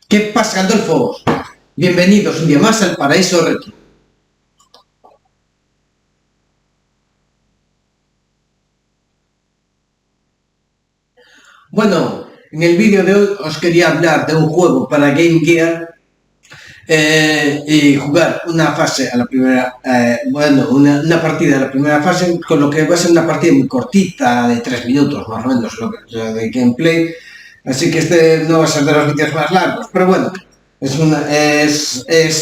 ¿Qué pasa, Adolfo? Bienvenidos un día más al Paraíso Retro. Bueno, en el vídeo de hoy os quería hablar de un juego para Game Gear y jugar una fase a la primera, una partida a la primera fase, con lo que va a ser una partida muy cortita, de 3 minutos más o menos, lo de gameplay. Así que este no va a ser de los vídeos más largos, pero bueno, es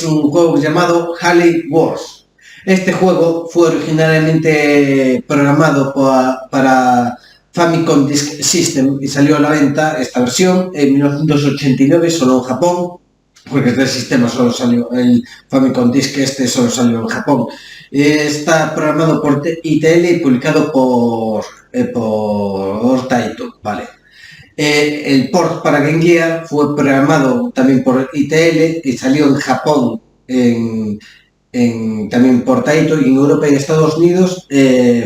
un juego llamado Halley Wars. Este juego fue originalmente programado para Famicom Disk System y salió a la venta esta versión en 1989 solo en Japón, porque este sistema solo salió, el Famicom Disk este solo salió en Japón. Está programado por ITL y publicado por Taito, ¿vale? El port para Game Gear fue programado también por ITL y salió en Japón también por Taito, y en Europa y en Estados Unidos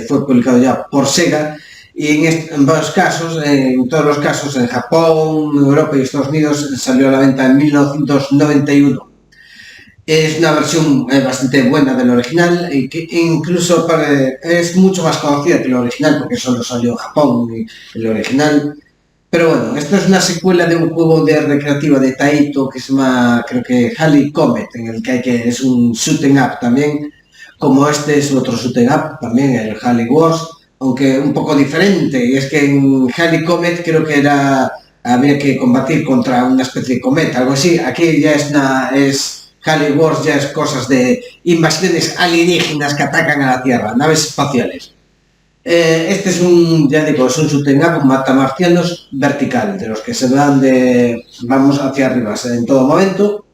fue publicado ya por Sega. Y en varios casos, en todos los casos, en Japón, Europa y Estados Unidos, salió a la venta en 1991. Es una versión bastante buena del original y que incluso es mucho más conocida que el original porque solo salió en Japón el original. Pero bueno, esta es una secuela de un juego de recreativa de Taito que se llama, creo que Halley Comet, en el que es un shooting up también, como este es otro shooting up, también el Halley Wars, aunque un poco diferente, y es que en Halley Comet creo que había que combatir contra una especie de cometa, algo así. Aquí ya es Halley Wars, ya es cosas de invasiones alienígenas que atacan a la Tierra, naves espaciales. Este es ya digo, es un shooting up, un matamarcianos vertical, de los que se van vamos hacia arriba en todo momento.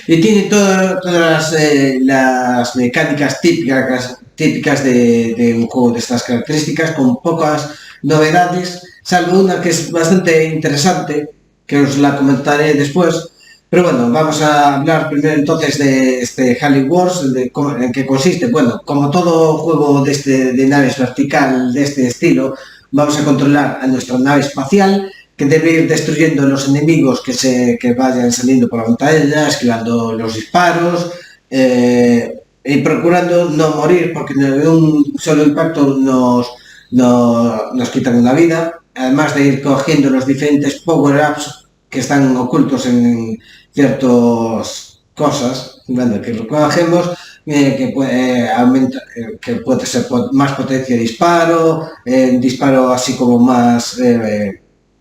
Y tiene todas las mecánicas típicas de un juego de estas características, con pocas novedades, salvo una que es bastante interesante, que os la comentaré después. Pero bueno, vamos a hablar primero entonces de este Halley Wars, en qué consiste. Bueno, como todo juego de naves vertical de este estilo, vamos a controlar a nuestra nave espacial, que debe ir destruyendo los enemigos que vayan saliendo por la pantalla, esquivando los disparos y procurando no morir, porque de un solo impacto nos quitan una vida, además de ir cogiendo los diferentes power-ups que están ocultos en ciertas cosas, bueno, que recogemos, que puede ser más potencia de disparo, disparo así como más,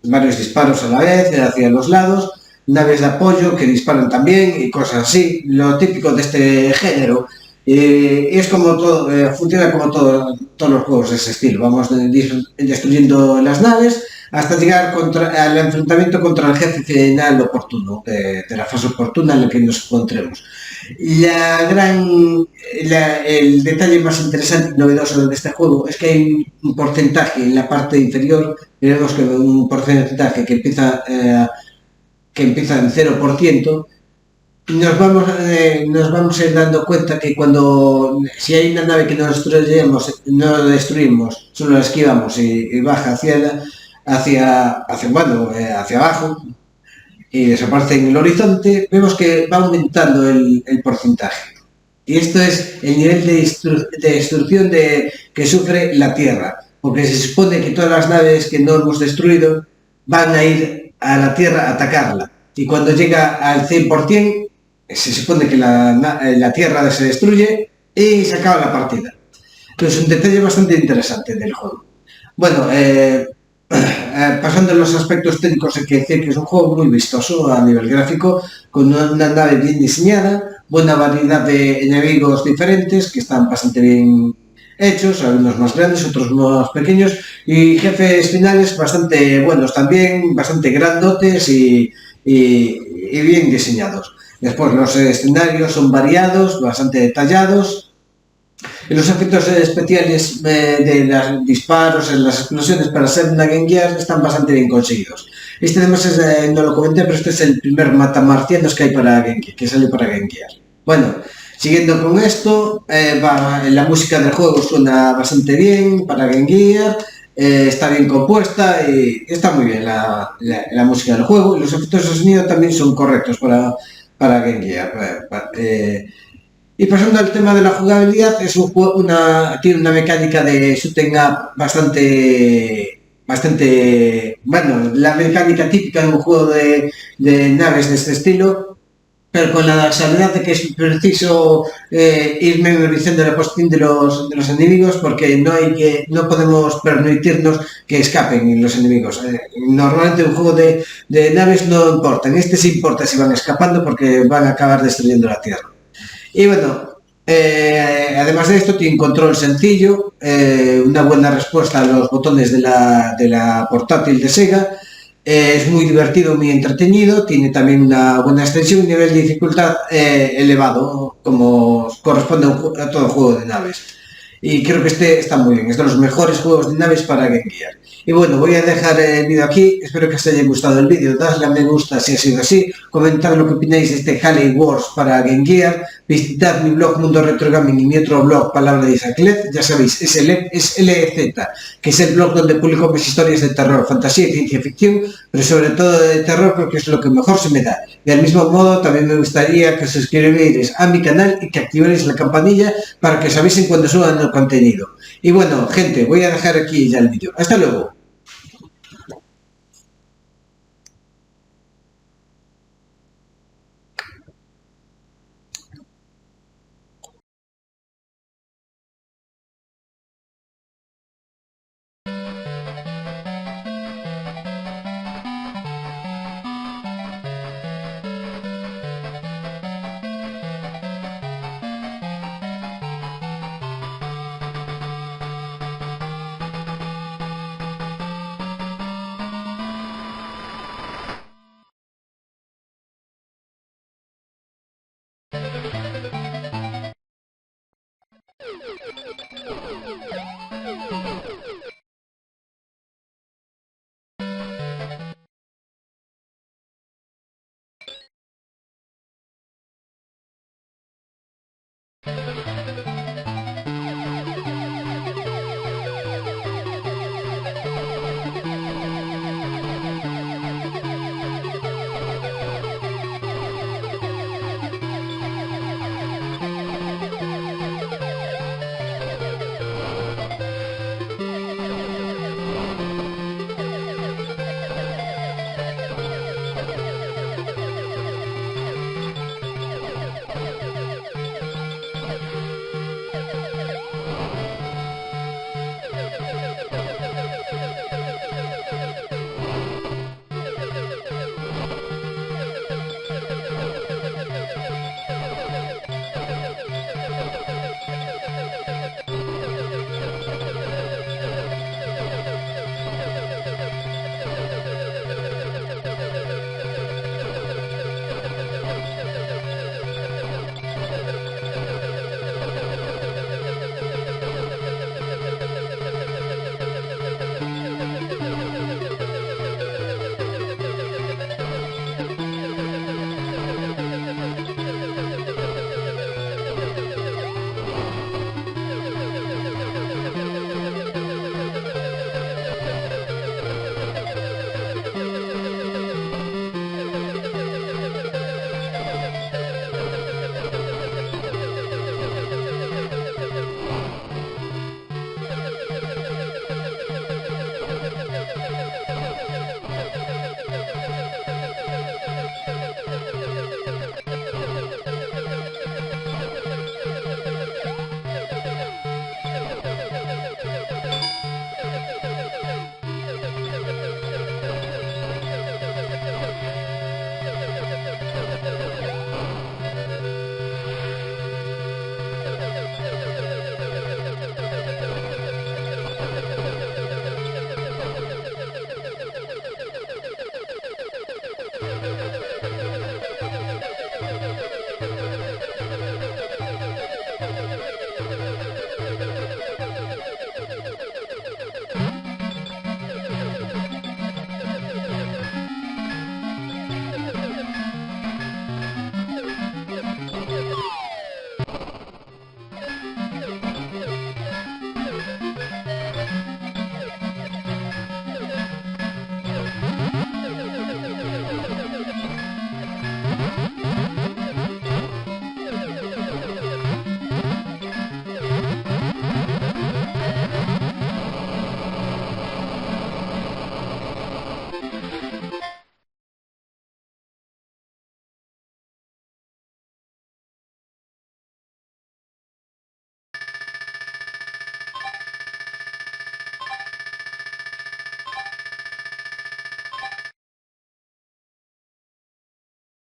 varios disparos a la vez hacia los lados, naves de apoyo que disparan también y cosas así, lo típico de este género. Y es como todo, funciona como todos los juegos de ese estilo. Vamos destruyendo las naves hasta llegar al enfrentamiento contra el jefe final oportuno, de la fase oportuna en la que nos encontremos. El detalle más interesante y novedoso de este juego es que hay un porcentaje en la parte inferior, veremos que un porcentaje que empieza en 0%. Nos vamos a ir dando cuenta que si hay una nave que no destruimos, solo la esquivamos y baja hacia abajo y desaparece en el horizonte, vemos que va aumentando el porcentaje. Y esto es el nivel de destrucción que sufre la Tierra, porque se supone que todas las naves que no hemos destruido van a ir a la Tierra a atacarla. Y cuando llega al 100%, se supone que la Tierra se destruye y se acaba la partida. Es un detalle bastante interesante del juego. Bueno, pasando a los aspectos técnicos, hay que decir que es un juego muy vistoso a nivel gráfico, con una nave bien diseñada, buena variedad de enemigos diferentes que están bastante bien hechos, algunos más grandes, otros más pequeños, y jefes finales bastante buenos también, bastante grandotes y bien diseñados. Después los escenarios son variados, bastante detallados. Y los efectos especiales de los disparos, en las explosiones para ser una Game Gear están bastante bien conseguidos. Este además no lo comenté, pero este es el primer matamarcianos que hay para Game Gear, que sale para Game Gear. Bueno, siguiendo con esto, la música del juego suena bastante bien para Game Gear. está bien compuesta y está muy bien la música del juego y los efectos de sonido también son correctos para Game Gear. Y pasando al tema de la jugabilidad, es un juego, tiene una mecánica de shooting up bastante, bueno, la mecánica típica de un juego de naves de este estilo, pero con la salvedad de que es preciso ir memorizando la posición de los enemigos porque no podemos permitirnos que escapen los enemigos. Normalmente un juego de naves no importa, en este sí importa si van escapando porque van a acabar destruyendo la Tierra. Y bueno, además de esto tiene un control sencillo, una buena respuesta a los botones de la portátil de Sega, es muy divertido, muy entretenido, tiene también una buena extensión y un nivel de dificultad elevado, como corresponde a todo juego de naves. Y creo que este está muy bien, es de los mejores juegos de naves para Game Gear. Y bueno, voy a dejar el vídeo aquí, espero que os haya gustado el vídeo, dadle a me gusta si ha sido así, comentad lo que opináis de este Halley Wars para Game Gear, visitad mi blog Mundo Retro Gaming y mi otro blog Palabra de Isaac, ya sabéis, es LEZ, que es el blog donde publico mis historias de terror, fantasía y ciencia ficción, pero sobre todo de terror porque es lo que mejor se me da. Y al mismo modo también me gustaría que os suscribierais a mi canal y que activarais la campanilla para que os avisen cuando suban el contenido. Y bueno, gente, voy a dejar aquí ya el vídeo. Hasta luego.